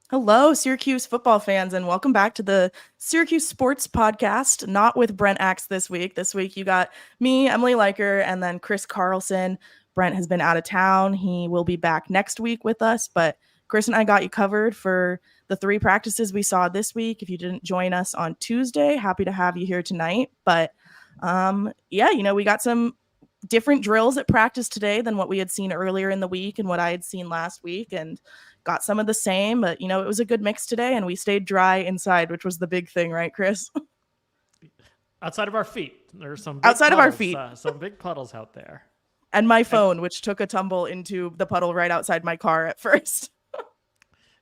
Hello, Syracuse football fans, and welcome back to the Syracuse Sports Podcast. Not with Brent Axe this week. This week you got me, Emily Leiker, and then Chris Carlson. Brent has been out of town. He will be back next week with us, but Chris and I got you covered for the three practices we saw this week. If you didn't join us on Tuesday, happy to have you here tonight. But we got some different drills at practice today than what we had seen earlier in the week and what I had seen last week, and got some of the same, but it was a good mix today, and we stayed dry inside, which was the big thing, right, Chris? Outside of our feet, there's some big outside puddles, of our feet, some big puddles out there, and my phone, which took a tumble into the puddle right outside my car at first.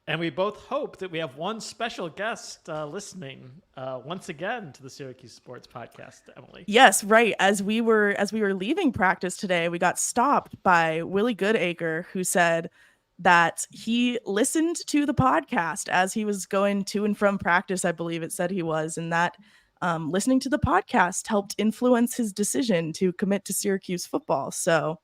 And we both hope that we have one special guest listening once again to the Syracuse Sports Podcast, Emily. Yes, right. As we were leaving practice today, we got stopped by Willie Goodacre, who said that he listened to the podcast as he was going to and from practice. I believe it said he was, and that listening to the podcast helped influence his decision to commit to Syracuse football. So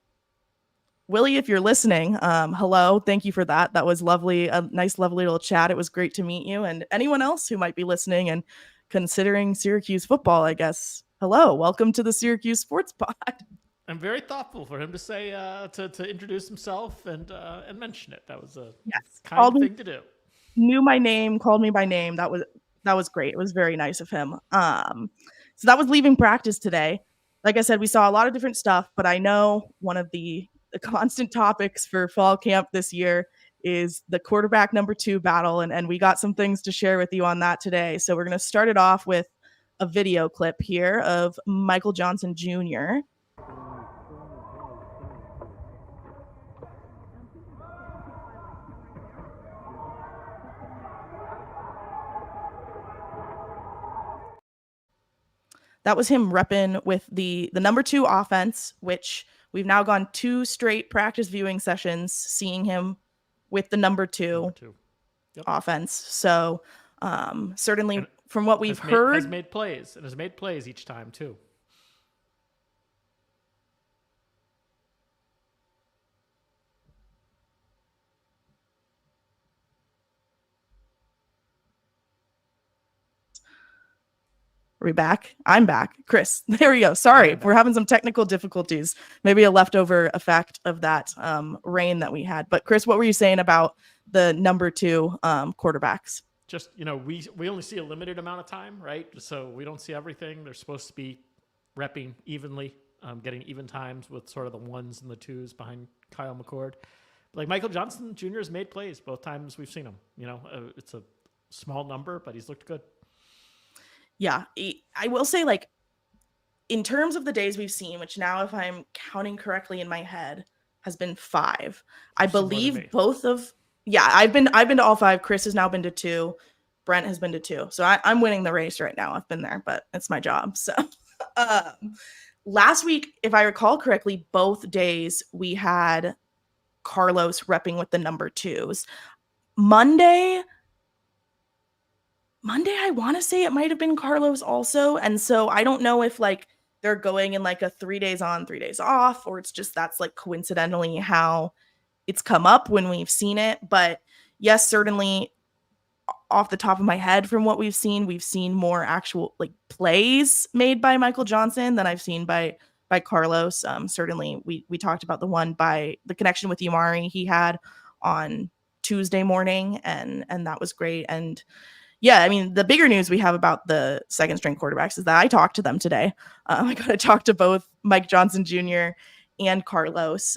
Willie, if you're listening, hello. Thank you for that. That was lovely. A nice, lovely little chat. It was great to meet you. And anyone else who might be listening and considering Syracuse football, I guess, hello. Welcome to the Syracuse Sports Pod. I'm very thoughtful for him to say, to introduce himself and mention it. That was a kind thing to do. Knew my name, called me by name. That was great. It was very nice of him. So that was leaving practice today. Like I said, we saw a lot of different stuff, but I know one of the constant topics for fall camp this year is the quarterback number 2 battle. And we got some things to share with you on that today. So we're going to start it off with a video clip here of Michael Johnson Jr. That was him repping with the number 2 offense, which we've now gone 2 straight practice viewing sessions seeing him with the number 2 offense. So certainly from what we've heard. Has made plays each time too. Are we back? I'm back. Chris, there we go. Sorry, we're having some technical difficulties. Maybe a leftover effect of that rain that we had. But Chris, what were you saying about the number 2 quarterbacks? Just, we only see a limited amount of time, right? So we don't see everything. They're supposed to be repping evenly, getting even times with sort of the 1s and the 2s behind Kyle McCord. Like Michael Johnson Jr. has made plays both times we've seen him. It's a small number, but he's looked good. Yeah, I will say, like, in terms of the days we've seen, which now, if I'm counting correctly in my head, has been 5. I believe both of, I've been to all 5. Chris has now been to 2. Brent has been to 2. So I'm winning the race right now. I've been there, but it's my job. So last week, if I recall correctly, both days we had Carlos repping with the number 2s. Monday, I want to say it might have been Carlos also. And so I don't know if like they're going in like a 3 days on, 3 days off, or it's just that's like coincidentally how it's come up when we've seen it. But yes, certainly off the top of my head from what we've seen more actual like plays made by Michael Johnson than I've seen by Carlos. Certainly we talked about the one by the connection with Umari he had on Tuesday morning, and that was great. And yeah, I mean, the bigger news we have about the second string quarterbacks is that I talked to them today. I got to talk to both Mike Johnson Jr. and Carlos.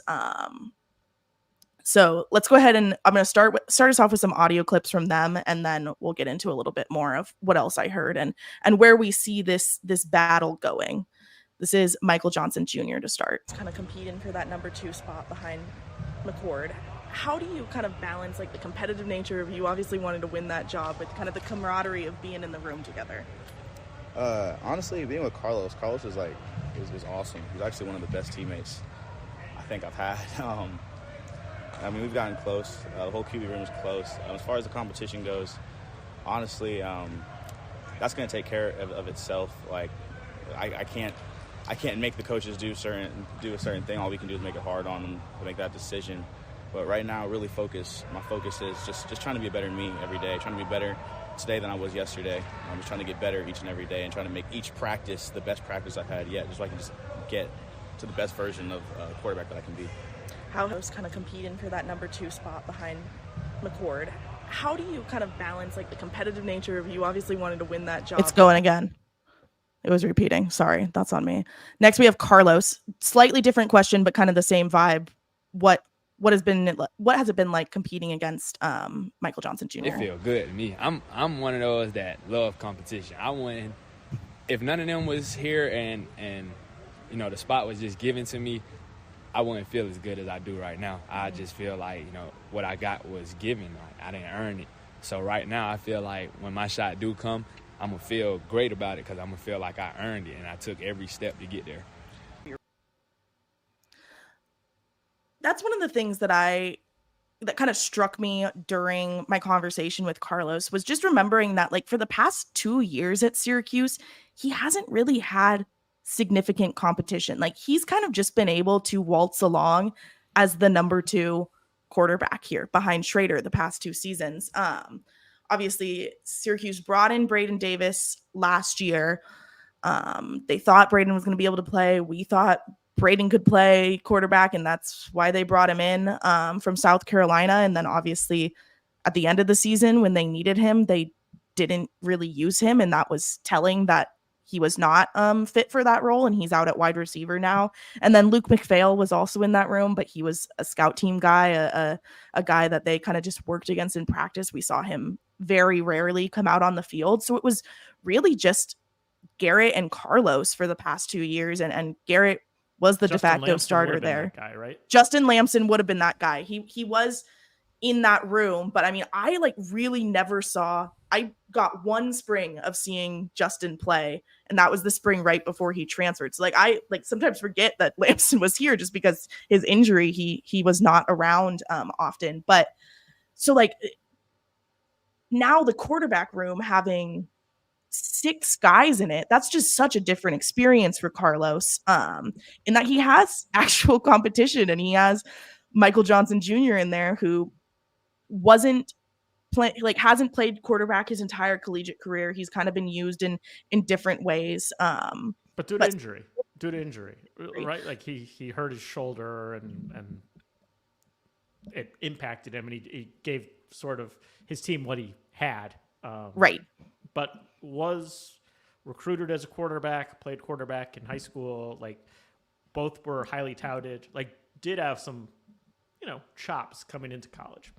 So let's go ahead, and I'm going to start us off with some audio clips from them, and then we'll get into a little bit more of what else I heard and where we see this battle going. This is Michael Johnson Jr. to start. Kind of competing for that number 2 spot behind McCord. How do you kind of balance like the competitive nature of you obviously wanting to win that job with kind of the camaraderie of being in the room together? Honestly, being with Carlos is like is awesome. He's actually one of the best teammates I think I've had. I mean, we've gotten close. The whole QB room is close. As far as the competition goes, honestly, that's going to take care of itself. Like, I can't make the coaches do a certain thing. All we can do is make it hard on them to make that decision. But right now, really my focus is just trying to be a better me every day, trying to be better today than I was yesterday. I'm just trying to get better each and every day and trying to make each practice the best practice I've had yet, just so I can just get to the best version of quarterback that I can be. How was kind of competing for that number 2 spot behind McCord. How do you kind of balance like the competitive nature of you obviously wanted to win that job? It's going again. It was repeating. Sorry, that's on me. Next, we have Carlos. Slightly different question, but kind of the same vibe. What has it been like competing against Michael Johnson Jr.? It feels good to me. I'm one of those that love competition. I wouldn't, if none of them was here and you know the spot was just given to me, I wouldn't feel as good as I do right now. I just feel like, you know, what I got was given. Like, I didn't earn it. So right now I feel like when my shot do come, I'm going to feel great about it because I'm going to feel like I earned it and I took every step to get there. That's one of the things that kind of struck me during my conversation with Carlos was just remembering that, like, for the past 2 years at Syracuse, he hasn't really had significant competition. Like, he's kind of just been able to waltz along as the number 2 quarterback here behind Schrader the past 2 seasons. Obviously, Syracuse brought in Braden Davis last year. They thought Braden was going to be able to play. We thought Braden could play quarterback, and that's why they brought him in from South Carolina. And then obviously at the end of the season when they needed him, they didn't really use him, and that was telling that he was not fit for that role, and he's out at wide receiver now. And then Luke McPhail was also in that room, but he was a scout team guy, a guy that they kind of just worked against in practice. We saw him very rarely come out on the field. So it was really just Garrett and Carlos for the past 2 years, and Garrett was the Justin de facto Lamson starter would've been there. that guy, right? Justin Lamson would have been that guy. He was in that room, but I mean, I really never saw. I got one spring of seeing Justin play, and that was the spring right before he transferred. So I sometimes forget that Lamson was here just because his injury, he was not around often. But so now the quarterback room having 6 guys in it, that's just such a different experience for Carlos, in that he has actual competition, and he has Michael Johnson Jr. in there who hasn't played quarterback his entire collegiate career. He's kind of been used in different ways. But due to injury, right? Like he hurt his shoulder and it impacted him, and he gave sort of his team what he had. Right. But was recruited as a quarterback, played quarterback in high school. Like, both were highly touted. Like, did have some, chops coming into college.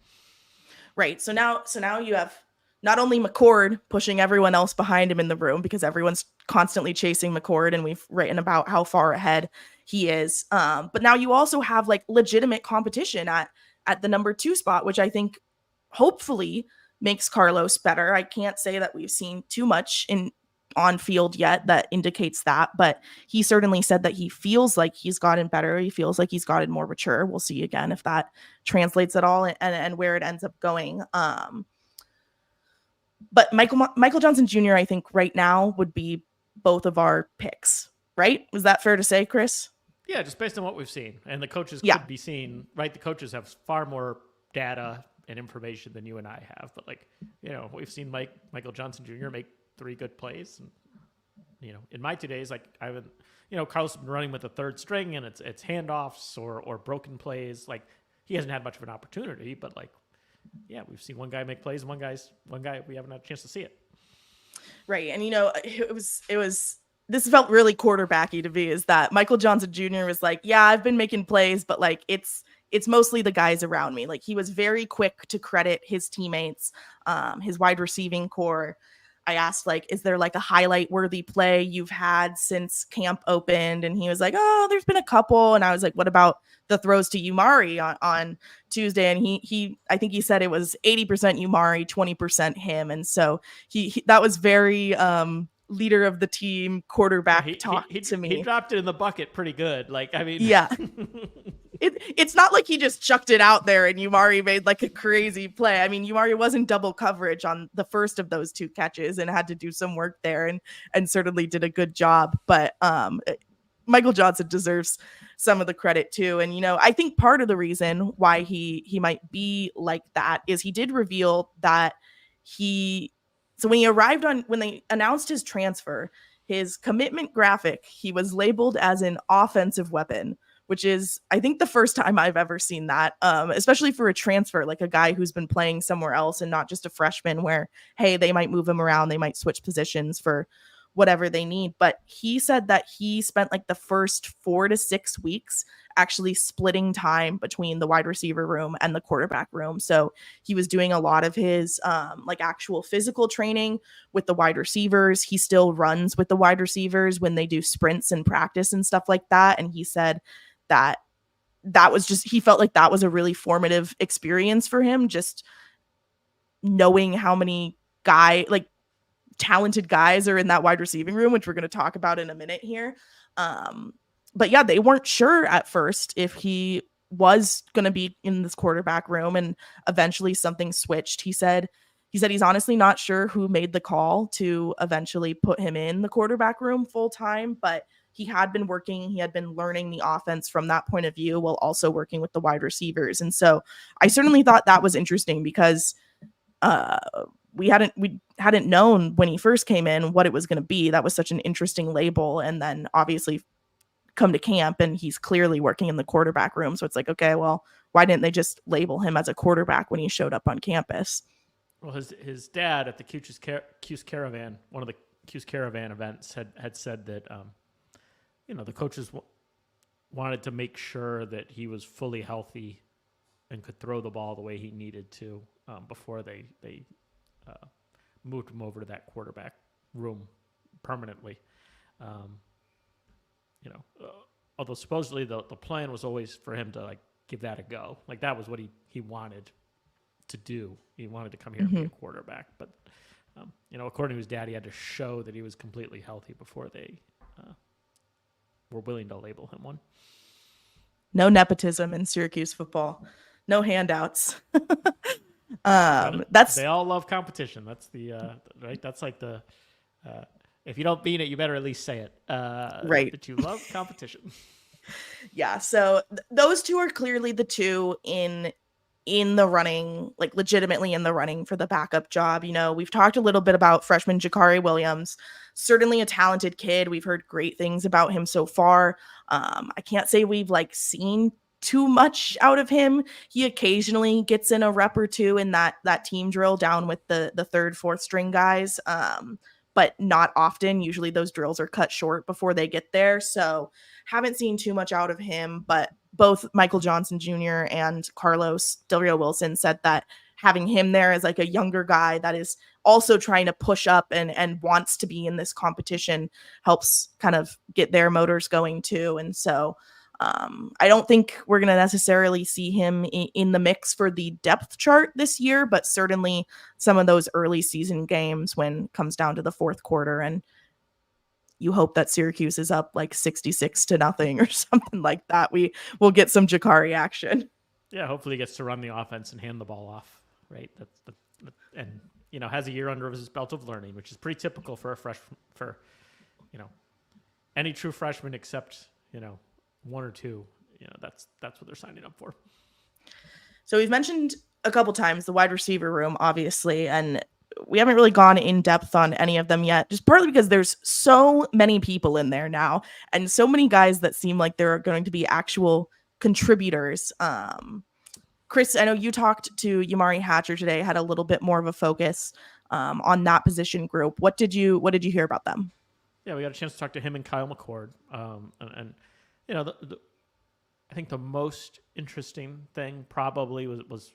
Right. So now you have not only McCord pushing everyone else behind him in the room because everyone's constantly chasing McCord, and we've written about how far ahead he is. But now you also have legitimate competition at the number 2 spot, which I think hopefully makes Carlos better. I can't say that we've seen too much on field yet that indicates that, but he certainly said that he feels like he's gotten better. He feels like he's gotten more mature. We'll see again if that translates at all and where it ends up going. But Michael Johnson Jr., I think right now would be both of our picks, right? Was that fair to say, Chris? Yeah, just based on what we've seen. And the coaches could be seen, right? The coaches have far more data and information than you and I have. But we've seen Michael Johnson Jr. make 3 good plays. And, in my 2 days, I haven't, Carlos has been running with a third string, and it's handoffs or broken plays. He hasn't had much of an opportunity, but we've seen one guy make plays, and one guy we haven't had a chance to see it. Right. And this felt really quarterbacky to me, is that Michael Johnson Jr. was like, yeah, I've been making plays, but it's mostly the guys around me. He was very quick to credit his teammates, his wide receiving core. I asked, is there a highlight worthy play you've had since camp opened? And he was like, oh, there's been a couple. And I was like, what about the throws to Umari on Tuesday? And I think he said it was 80% Umari, 20% him. And so that was very leader of the team quarterback talk to me. He dropped it in the bucket pretty good. Yeah. It's not like he just chucked it out there and Umari made a crazy play. I mean, Umari was in double coverage on the first of those 2 catches and had to do some work there and certainly did a good job. But Michael Johnson deserves some of the credit too. And, I think part of the reason why he might be like that is he did reveal that so when they announced his transfer, his commitment graphic, he was labeled as an offensive weapon, which is, I think, the first time I've ever seen that, especially for a transfer, like a guy who's been playing somewhere else and not just a freshman where, hey, they might move him around, they might switch positions for whatever they need. But he said that he spent like the first 4 to 6 weeks actually splitting time between the wide receiver room and the quarterback room. So he was doing a lot of his like actual physical training with the wide receivers. He still runs with the wide receivers when they do sprints and practice and stuff like that. And he said that was just, he felt like that was a really formative experience for him, just knowing how many talented guys are in that wide receiving room, which we're going to talk about in a minute here. But yeah, they weren't sure at first if he was going to be in this quarterback room, and eventually something switched. He said he's honestly not sure who made the call to eventually put him in the quarterback room full time, but he had been learning the offense from that point of view while also working with the wide receivers. And so I certainly thought that was interesting because we hadn't known when he first came in what it was going to be. That was such an interesting label. And then obviously come to camp and he's clearly working in the quarterback room. So it's like, okay, well, why didn't they just label him as a quarterback when he showed up on campus? Well, his dad at the Cuse Caravan, one of the Cuse Caravan events, had said that, the coaches wanted to make sure that he was fully healthy and could throw the ball the way he needed to before they moved him over to that quarterback room permanently. Although supposedly the plan was always for him to like give that a go. Like that was what he wanted to do. He wanted to come here and be a quarterback. But, according to his dad, he had to show that he was completely healthy before they were willing to label him one. No nepotism in Syracuse football. No handouts. They all love competition. That's the right. That's like the if you don't mean it, you better at least say it. Right. That you love competition. Yeah. So those two are clearly the two in the running, like legitimately in the running for the backup job. We've talked a little bit about freshman Jakari Williams, certainly a talented kid. We've heard great things about him so far. I can't say we've seen too much out of him. He occasionally gets in a rep or two in that team drill down with the third, fourth string guys. But not often. Usually those drills are cut short before they get there. So haven't seen too much out of him, but both Michael Johnson Jr. and Carlos Del Rio Wilson said that having him there as like a younger guy that is also trying to push up and wants to be in this competition helps kind of get their motors going too. And so I don't think we're going to necessarily see him in the mix for the depth chart this year, but certainly some of those early season games when it comes down to the fourth quarter and you hope that Syracuse is up like 66-0 or something like that, we will get some Jakari action. Yeah, hopefully he gets to run the offense and hand the ball off, right? And has a year under his belt of learning, which is pretty typical for any true freshman except one or two. That's what they're signing up for. So we've mentioned a couple times the wide receiver room, obviously, and we haven't really gone in depth on any of them yet, just partly because there's so many people in there now and so many guys that seem like they're going to be actual contributors. Chris, I know you talked to Yamari Hatcher today, had a little bit more of a focus on that position group. What did you hear about them? Yeah, we got a chance to talk to him and Kyle McCord. I think the most interesting thing probably was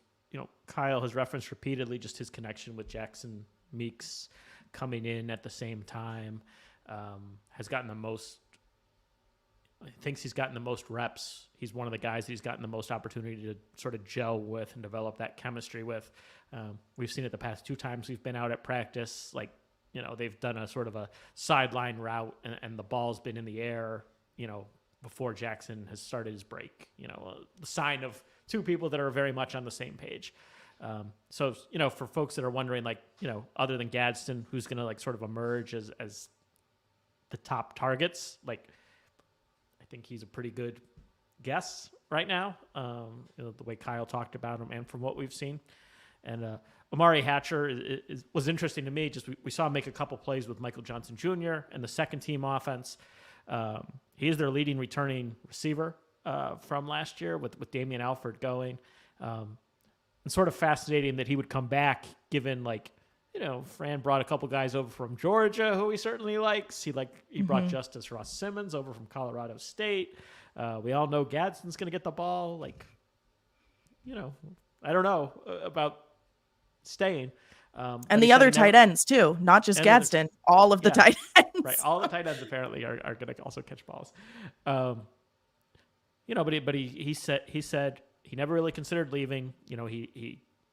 Kyle has referenced repeatedly just his connection with Jackson Meeks coming in at the same time, thinks he's gotten the most reps. He's one of the guys he's gotten the most opportunity to sort of gel with and develop that chemistry with. We've seen it the past 2 times we've been out at practice, they've done a sort of a sideline route and the ball's been in the air, before Jackson has started his break, the sign of 2 people that are very much on the same page. So, for folks that are wondering, other than Gadsden, who's going to sort of emerge as the top targets, I think he's a pretty good guess right now, the way Kyle talked about him and from what we've seen. And Amari Hatcher was interesting to me. Just we saw him make a couple plays with Michael Johnson Jr. and the second team offense. He is their leading returning receiver from last year with Damian Alford going. And sort of fascinating that he would come back given Fran brought a couple guys over from Georgia who he certainly likes. He brought Justice Ross Simmons over from Colorado State. We all know Gadsden's going to get the ball. I don't know about staying. And the other tight ends too, not just Gadsden, all of the tight ends. Right. All the tight ends apparently are going to also catch balls. But he said he never really considered leaving.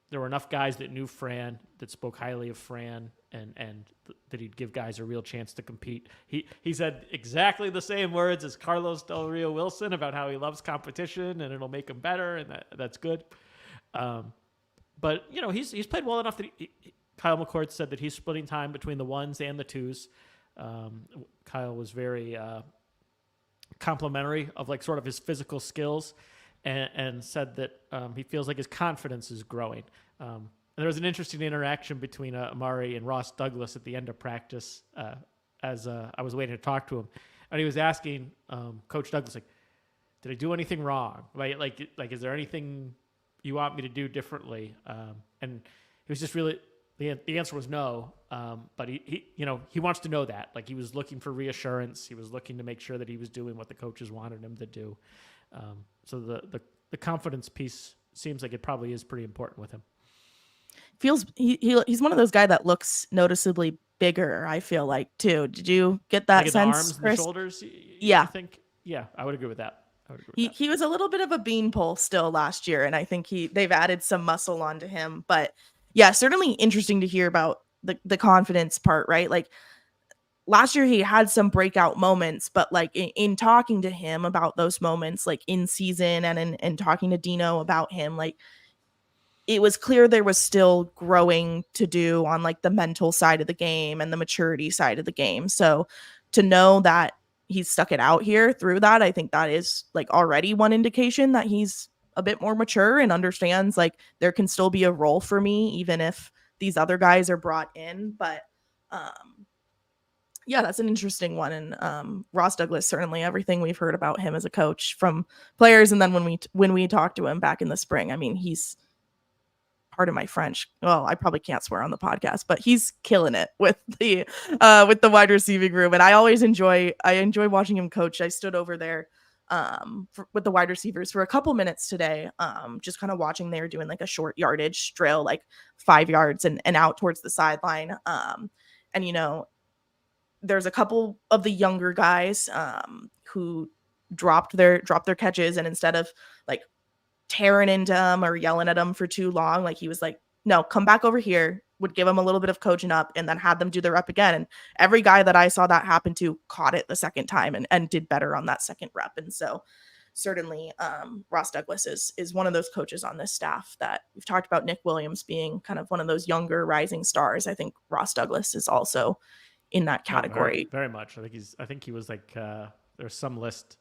There were enough guys that knew Fran, that spoke highly of Fran, and that he'd give guys a real chance to compete. He said exactly the same words as Carlos Del Rio Wilson about how he loves competition and it'll make him better, and that's good. But he's played well enough that Kyle McCord said that he's splitting time between the ones and the twos. Kyle was very complimentary of sort of his physical skills. And said that he feels like his confidence is growing. And there was an interesting interaction between Amari and Ross Douglas at the end of practice as I was waiting to talk to him. And he was asking Coach Douglas, did I do anything wrong? Like, is there anything you want me to do differently? And he was just really, the answer was no. But he wants to know that. He was looking for reassurance. He was looking to make sure that he was doing what the coaches wanted him to do. So the confidence piece seems like it probably is pretty important with him. He's one of those guys that looks noticeably bigger, I feel like, too. Did you get that sense, the arms Chris? And the shoulders? Yeah. I think. Yeah, I would agree with that. He was a little bit of a beanpole still last year, and I think they've added some muscle onto him. But yeah, certainly interesting to hear about the confidence part, right? Last year he had some breakout moments, but in talking to him about those moments, in season and in talking to Dino about him, it was clear there was still growing to do on the mental side of the game and the maturity side of the game. So to know that he's stuck it out here through that, I think that is already one indication that he's a bit more mature and understands there can still be a role for me, even if these other guys are brought in. But, yeah, that's an interesting one. And Ross Douglas, certainly everything we've heard about him as a coach from players. And then when we talked to him back in the spring, I mean, he's, pardon my French, well, I probably can't swear on the podcast, but he's killing it with the wide receiving room. And I enjoy watching him coach. I stood over there with the wide receivers for a couple minutes today, just kind of watching. They were doing a short yardage drill, 5 yards and out towards the sideline. And there's a couple of the younger guys who dropped their catches, and instead of tearing into them or yelling at them for too long, he was no, come back over here, would give them a little bit of coaching up, and then had them do the rep again. And every guy that I saw that happen to caught it the second time and did better on that second rep. And so certainly Ross Douglas is one of those coaches on this staff that we've talked about. Nick Williams being kind of one of those younger rising stars. I think Ross Douglas is also in that category. Very much. I think he was there's some list,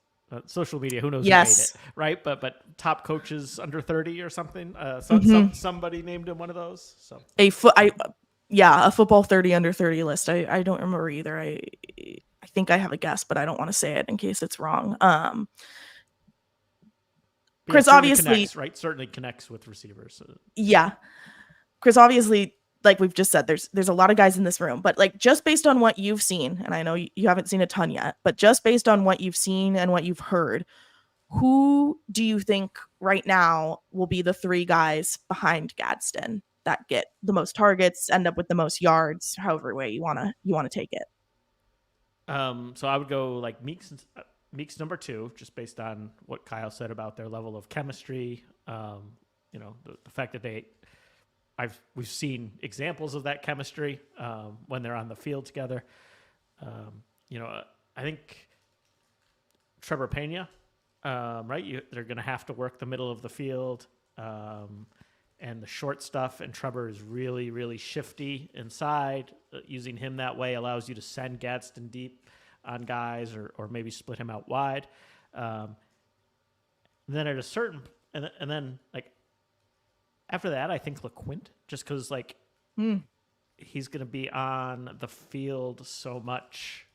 social media, who knows yes. who made it, right? But top coaches under 30 or something. Somebody named him one of those. So a football 30 under 30 list. I don't remember either. I think I have a guess, but I don't want to say it in case it's wrong. Chris obviously certainly connects with receivers. So. Yeah. Chris obviously, we've just said, there's a lot of guys in this room, but just based on what you've seen, and I know you haven't seen a ton yet, but just based on what you've seen and what you've heard, who do you think right now will be the three guys behind Gadsden that get the most targets, end up with the most yards, however way you want to take it? So I would go Meeks number 2, just based on what Kyle said about their level of chemistry. The fact that we've seen examples of that chemistry when they're on the field together. I think Trevor Pena, right? They're going to have to work the middle of the field and the short stuff. And Trevor is really, really shifty inside. Using him that way allows you to send Gadsden deep on guys or maybe split him out wide. And then at a certain, and then like after that, I think LeQuint, just because like he's going to be on the field so much.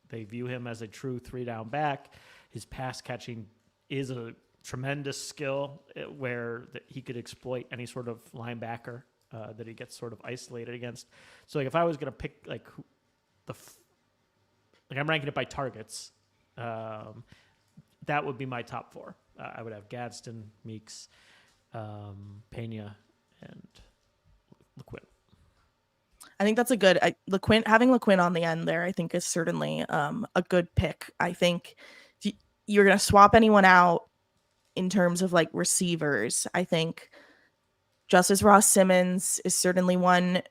They view him as a true 3-down back. His pass catching is a tremendous skill where he could exploit any sort of linebacker that he gets sort of isolated against. So like if I was going to pick like I'm ranking it by targets, that would be my top 4. I would have Gadsden, Meeks, Pena, and LeQuint. I think that's a good having LeQuint on the end there. I think is certainly a good pick. I think if you're gonna swap anyone out in terms of like receivers, I think Justice Ross Simmons is certainly one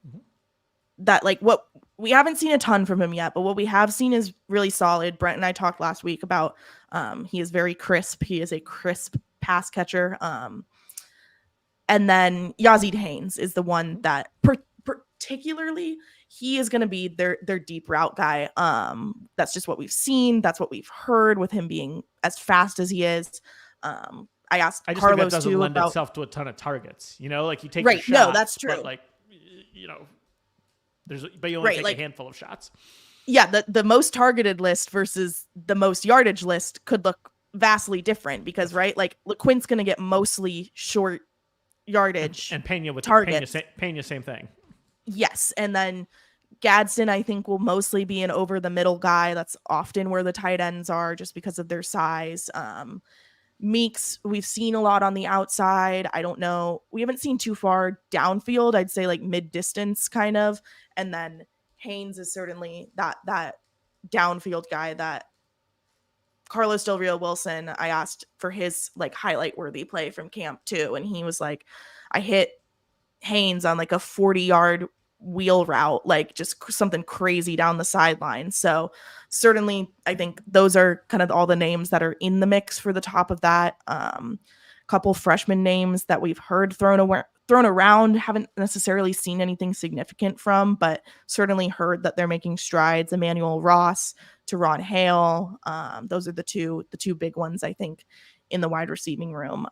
that like what we haven't seen a ton from him yet, but what we have seen is really solid. Brent and I talked last week about he is very crisp. He is a crisp pass catcher. And then Yazid Haynes is the one that particularly he is going to be their deep route guy. That's just what we've seen. That's what we've heard with him being as fast as he is. I asked I just Carlos think that doesn't too lend about, itself to a ton of targets. You know, like you take right. your shots, No, that's true. But like, you know, but you only right, take like, a handful of shots. Yeah, the most targeted list versus the most yardage list could look vastly different because, right, like LeQuint's going to get mostly short yardage and Pena with targets. Pena, same thing. Yes, and then Gadsden, I think, will mostly be an over the middle guy. That's often where the tight ends are just because of their size. Meeks, we've seen a lot on the outside. I don't know. We haven't seen too far downfield. I'd say like mid distance kind of. And then Haynes is certainly that downfield guy that Carlos Del Rio Wilson, I asked for his like highlight worthy play from camp too. And he was like, I hit Haynes on like a 40-yard wheel route, like just something crazy down the sideline. So certainly I think those are kind of all the names that are in the mix for the top of that. Couple freshman names that we've heard thrown around, haven't necessarily seen anything significant from, but certainly heard that they're making strides. Emmanuel Ross, Teron Hale. Those are the two big ones, I think, in the wide receiving room.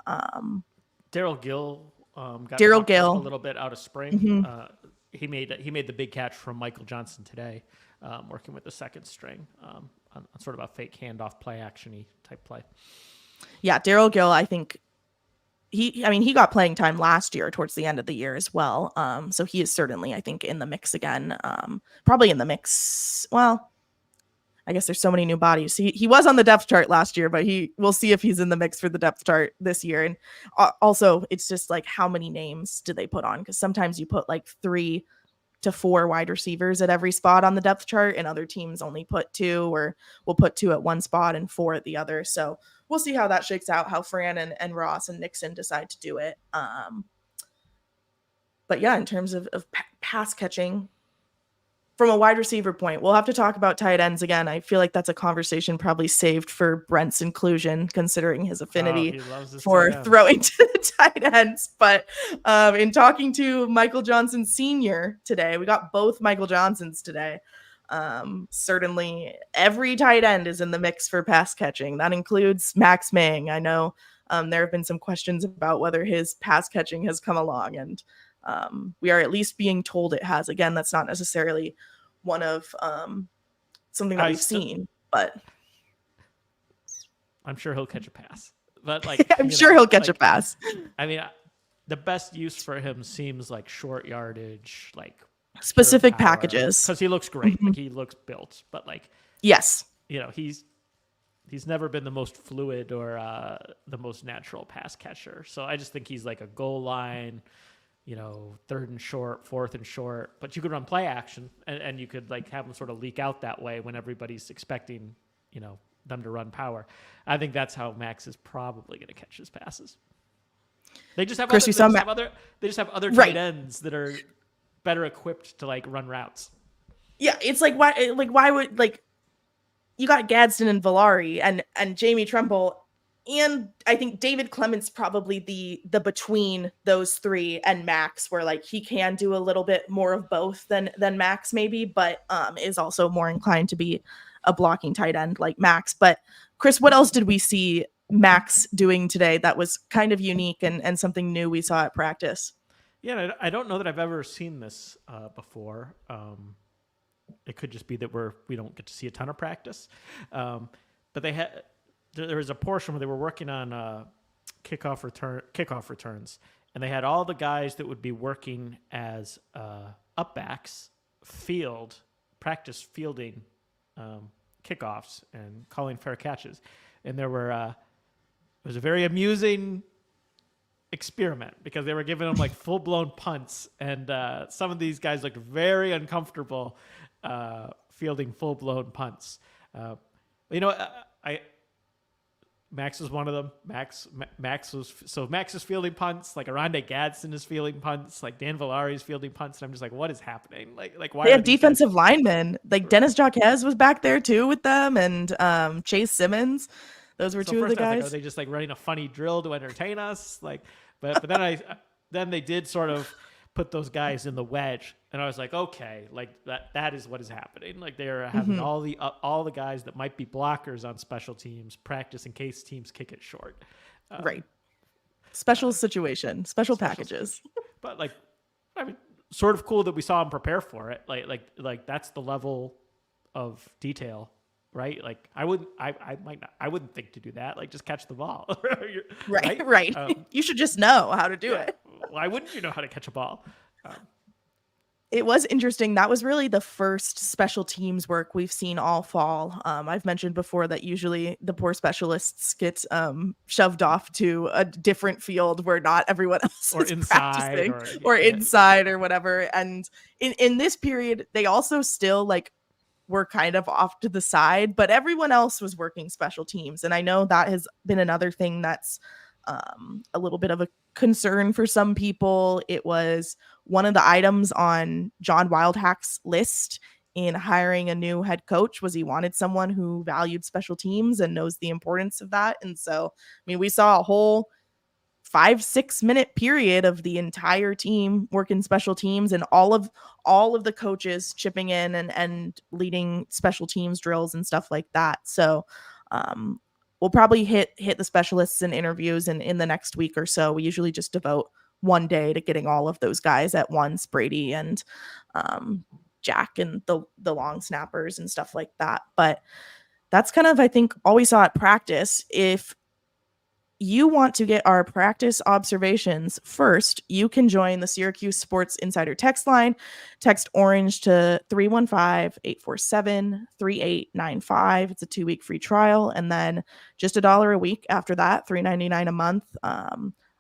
Daryl Gill got Daryl Gill a little bit out of spring. Mm-hmm. He made the big catch from Michael Johnson today, working with the second string on sort of a fake handoff play action-y type play. Yeah, Daryl Gill, I think he got playing time last year towards the end of the year as well. So he is certainly, I think, in the mix again. Probably in the mix. Well, I guess there's so many new bodies. He was on the depth chart last year, but we'll see if he's in the mix for the depth chart this year. And also, it's just like how many names do they put on? Because sometimes you put like 3 to 4 wide receivers at every spot on the depth chart, and other teams only put 2, or will put 2 at one spot and 4 at the other. So we'll see how that shakes out, how Fran and Ross and Nixon decide to do it. But yeah, in terms of pass catching, from a wide receiver point, we'll have to talk about tight ends again. I feel like that's a conversation probably saved for Brent's inclusion, considering his affinity for throwing to the tight ends. But in talking to Michael Johnson Sr. today, we got both Michael Johnsons today. Certainly every tight end is in the mix for pass catching. That includes Max Mang. I know there have been some questions about whether his pass catching has come along, and we are at least being told it has. Again, that's not necessarily one of something that we've seen, but I'm sure he'll catch a pass. But like, I'm sure he'll catch a pass. I mean, the best use for him seems like short yardage, like specific packages, because he looks great. Mm-hmm. Like he looks built, but like, yes, you know, he's never been the most fluid or the most natural pass catcher. So I just think he's like a goal line, you know, 3rd and short, 4th and short, but you could run play action and you could like have them sort of leak out that way when everybody's expecting, you know, them to run power. I think that's how Max is probably going to catch his passes. They just have other tight ends that are better equipped to like run routes. Yeah, it's like why would like you got Gadsden and Villari and Jamie Tremble, and I think David Clement's probably the between those 3 and Max, where like he can do a little bit more of both than Max maybe, but is also more inclined to be a blocking tight end like Max. But Chris, what else did we see Max doing today that was kind of unique and something new we saw at practice? Yeah, I don't know that I've ever seen this before. It could just be that we don't get to see a ton of practice. But there was a portion where they were working on kickoff returns, and they had all the guys that would be working as upbacks practice fielding kickoffs and calling fair catches. And there were it was a very amusing experiment because they were giving them like full-blown punts, and some of these guys looked very uncomfortable fielding full-blown punts. Max was one of them. Max is fielding punts. Like Aronde Gadsden is fielding punts. Like Dan Villari is fielding punts. And I'm just like, what is happening? Like why? They have defensive linemen. Like Dennis Jaquez was back there too with them, and Chase Simmons. Those were two of the guys. Like, are they just like running a funny drill to entertain us? Like, but then they did sort of put those guys in the wedge, and I was like, okay, like that is what is happening. Like they're having all the guys that might be blockers on special teams practice in case teams kick it short. Right. Special situation, special packages. But like, I mean, sort of cool that we saw them prepare for it. Like that's the level of detail, right? Like I wouldn't think to do that. Like just catch the ball. Right. You should just know how to do it. Why wouldn't you know how to catch a ball? It was interesting. That was really the first special teams work we've seen all fall. I've mentioned before that usually the poor specialists get shoved off to a different field where not everyone else is practicing, or inside or whatever. And in this period, they also still like were kind of off to the side, but everyone else was working special teams. And I know that has been another thing that's a little bit of a concern for some people. It was one of the items on John Wildhack's list in hiring a new head coach was he wanted someone who valued special teams and knows the importance of that. And so, I mean, we saw a whole 5-6 minute period of the entire team working special teams, and all of the coaches chipping in and leading special teams drills and stuff like that. So, we'll probably hit the specialists in interviews in the next week or so. We usually just devote one day to getting all of those guys at once, Brady and Jack and the long snappers and stuff like that. But that's kind of, I think, all we saw at practice. If you want to get our practice observations first, you can join the Syracuse Sports Insider text line. Text orange to 315-847-3895. It's a 2-week free trial, and then just $1 a week after that, $3.99 a month.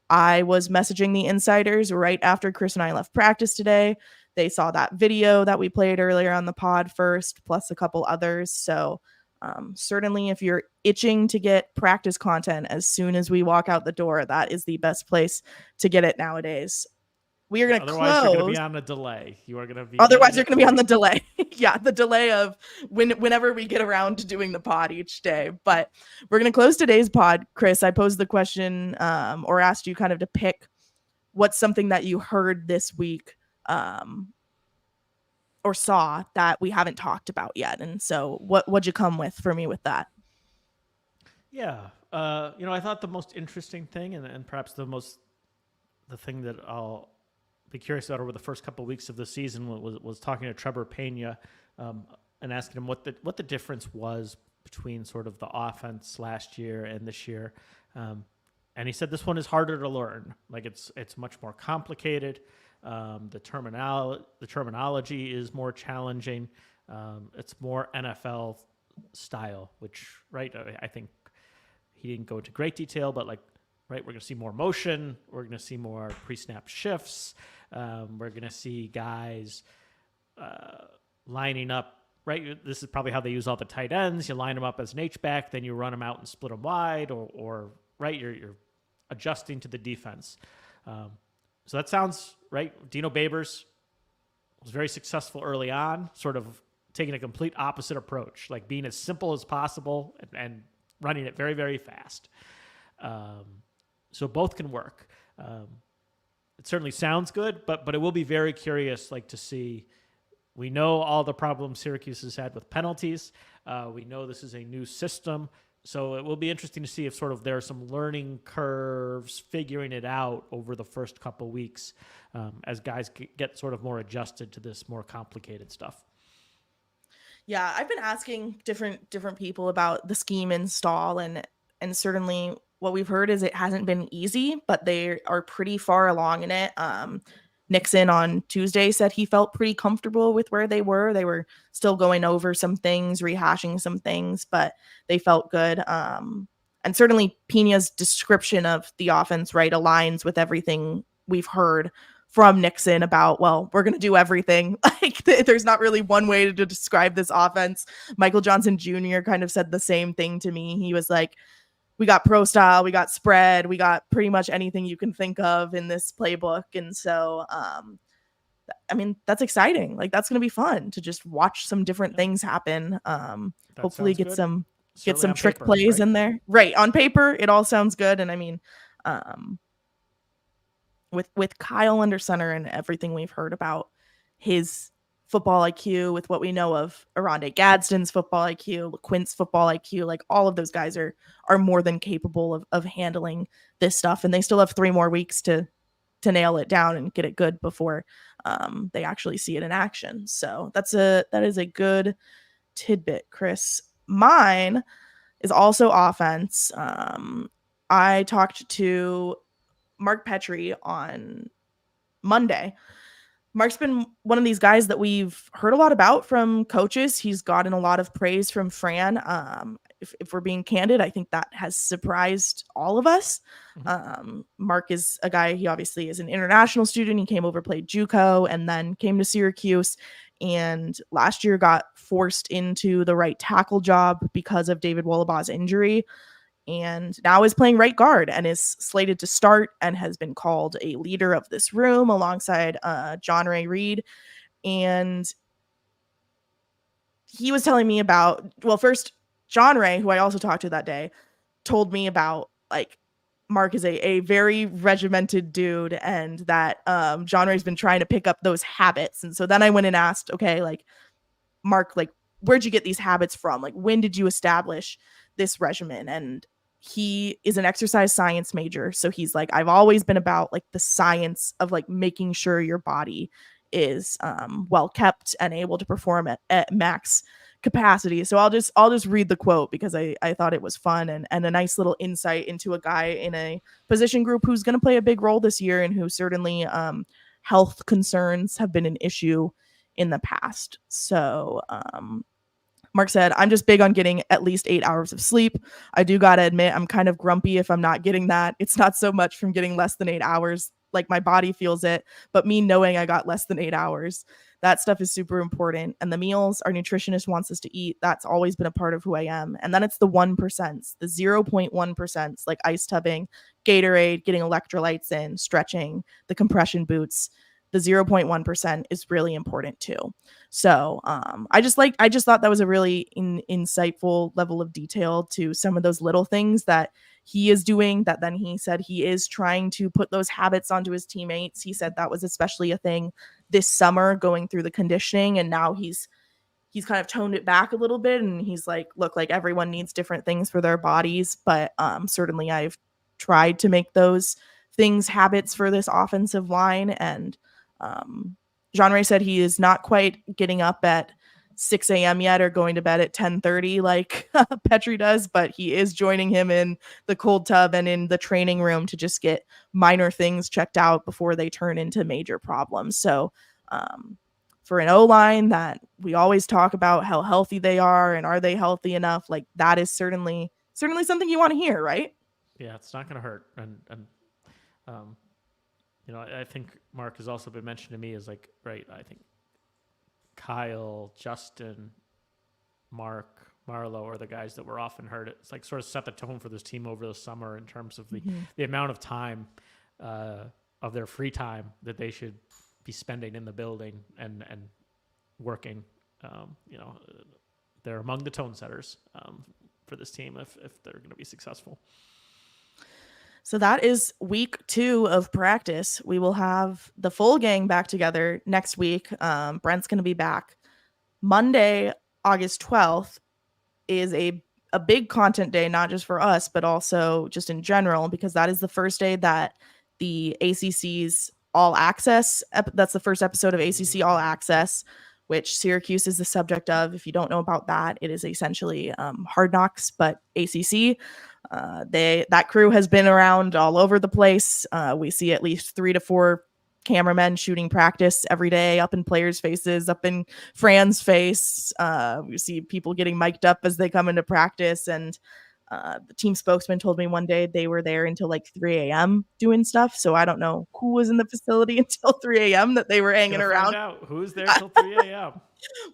I was messaging the insiders right after Chris and I left practice today. They saw that video that we played earlier on the pod first, plus a couple others. So certainly if you're itching to get practice content as soon as we walk out the door, that is the best place to get it nowadays. We are going to close. Otherwise, you're going to be on a delay. Otherwise, you're going to be on the delay. Yeah, the delay of whenever we get around to doing the pod each day. But we're going to close today's pod. Chris, I posed the question or asked you kind of to pick what's something that you heard this week or saw that we haven't talked about yet. And so what'd you come with for me with that? Yeah. I thought the most interesting thing and perhaps the thing that I'll be curious about over the first couple of weeks of the season was talking to Trevor Pena and asking him what the difference was between sort of the offense last year and this year. And he said this one is harder to learn. Like it's much more complicated. The terminology is more challenging. It's more NFL style, which, right, I think he didn't go into great detail, but like, right, we're going to see more motion. We're going to see more pre-snap shifts. We're going to see guys lining up, right? This is probably how they use all the tight ends. You line them up as an H-back, then you run them out and split them wide, or right, you're adjusting to the defense. So that sounds right. Dino Babers was very successful early on, sort of taking a complete opposite approach, like being as simple as possible and running it very, very fast. So both can work. It certainly sounds good, but it will be very curious, like to see. We know all the problems Syracuse has had with penalties. We know this is a new system. So it will be interesting to see if sort of there are some learning curves, figuring it out over the first couple weeks as guys get sort of more adjusted to this more complicated stuff. Yeah, I've been asking different people about the scheme install, and certainly what we've heard is it hasn't been easy, but they are pretty far along in it. Nixon on Tuesday said he felt pretty comfortable with where they were. They were still going over some things, rehashing some things, but they felt good. And certainly Pena's description of the offense, right, aligns with everything we've heard from Nixon about, well, we're going to do everything. Like there's not really one way to describe this offense. Michael Johnson Jr. kind of said the same thing to me. He was like, we got pro style, we got spread, we got pretty much anything you can think of in this playbook. And so, I mean, that's exciting. Like that's going to be fun to just watch some different things happen. Hopefully get good. some trick plays in there. Right. On paper, it all sounds good. And I mean, with Kyle under center and everything we've heard about his football IQ, with what we know of Aronde Gadsden's football IQ, LeQuint's football IQ, like all of those guys are more than capable of handling this stuff. And they still have 3 more weeks to nail it down and get it good before they actually see it in action. So that is a good tidbit, Chris. Mine is also offense. I talked to Mark Petrie on Monday. Mark's been one of these guys that we've heard a lot about from coaches. He's gotten a lot of praise from Fran. If we're being candid, I think that has surprised all of us. Mark is a guy, he obviously is an international student. He came over, played JUCO, and then came to Syracuse. And last year got forced into the right tackle job because of David Wollabah's injury. And now is playing right guard and is slated to start and has been called a leader of this room alongside John Ray Reed. And he was telling me about, well, first, John Ray, who I also talked to that day, told me about, like, Mark is a very regimented dude and that John Ray's been trying to pick up those habits. And so then I went and asked, okay, like, Mark, like, where'd you get these habits from? Like, when did you establish this regimen? And he is an exercise science major. So he's like, I've always been about like the science of like making sure your body is well kept and able to perform at max capacity. So I'll just read the quote because I thought it was fun and a nice little insight into a guy in a position group who's going to play a big role this year and who certainly health concerns have been an issue in the past. So Mark said, I'm just big on getting at least 8 hours of sleep. I do got to admit, I'm kind of grumpy if I'm not getting that. It's not so much from getting less than 8 hours. Like my body feels it, but me knowing I got less than 8 hours, that stuff is super important. And the meals our nutritionist wants us to eat, that's always been a part of who I am. And then it's the 1%, the 0.1%, like ice tubbing, Gatorade, getting electrolytes in, stretching, the compression boots. The 0.1% is really important too. So I just thought that was a really insightful level of detail to some of those little things that he is doing, that then he said he is trying to put those habits onto his teammates. He said that was especially a thing this summer going through the conditioning. And now he's kind of toned it back a little bit. And he's like, look, like everyone needs different things for their bodies. But certainly I've tried to make those things habits for this offensive line. And Jean Ray said he is not quite getting up at 6 a.m. yet or going to bed at 10:30 like Petrie does, but he is joining him in the cold tub and in the training room to just get minor things checked out before they turn into major problems. So for an O-line that we always talk about how healthy they are and are they healthy enough, like that is certainly something you want to hear, right? Yeah, it's not going to hurt. And you know, I think Mark has also been mentioned to me as like, right, I think Kyle, Justin, Mark, Marlo are the guys that were often heard. It's like sort of set the tone for this team over the summer in terms of the amount of time of their free time that they should be spending in the building and working. You know, they're among the tone setters for this team if they're going to be successful. So that is week 2 of practice. We will have the full gang back together next week. Brent's going to be back. Monday, August 12th is a a big content day, not just for us, but also just in general, because that is the first day that the ACC's All Access, that's the first episode of ACC All Access, which Syracuse is the subject of. If you don't know about that, it is essentially Hard Knocks, but ACC. That crew has been around all over the place. We see at least 3 to 4 cameramen shooting practice every day, up in players' faces, up in Fran's face. We see people getting mic'd up as they come into practice, and the team spokesman told me one day they were there until like 3 a.m. doing stuff. So I don't know who was in the facility until 3 a.m. that they were hanging around. Find out who's there till 3 a.m.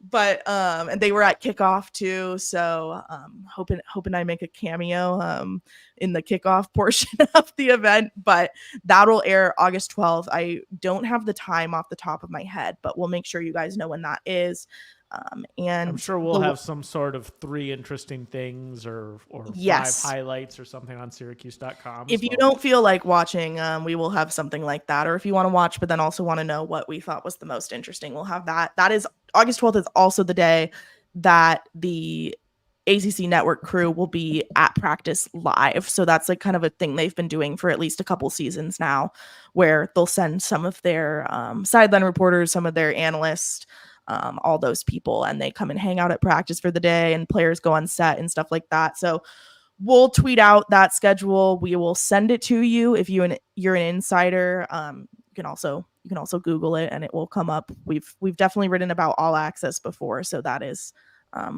But and they were at kickoff too. So hoping I make a cameo in the kickoff portion of the event. But that'll air August 12th. I don't have the time off the top of my head, but we'll make sure you guys know when that is. And I'm sure we'll have some sort of 3 interesting things or yes, 5 highlights or something on syracuse.com. If you don't feel like watching, we will have something like that. Or if you want to watch, but then also want to know what we thought was the most interesting, we'll have that. That is August 12th is also the day that the ACC network crew will be at practice live. So that's like kind of a thing they've been doing for at least a couple seasons now, where they'll send some of their sideline reporters, some of their analysts, all those people, and they come and hang out at practice for the day, and players go on set and stuff like that. So we'll tweet out that schedule. We will send it to you if you're an insider. You can also Google it and it will come up. We've definitely written about All Access before, so that is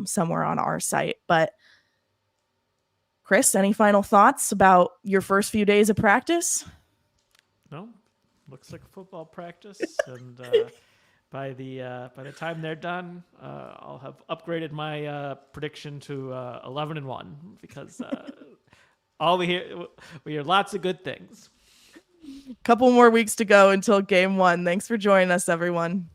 somewhere on our site. But Chris, any final thoughts about your first few days of practice? No, looks like a football practice, and by the time they're done, I'll have upgraded my prediction to 11-1 because we hear lots of good things. Couple more weeks to go until game 1. Thanks for joining us, everyone.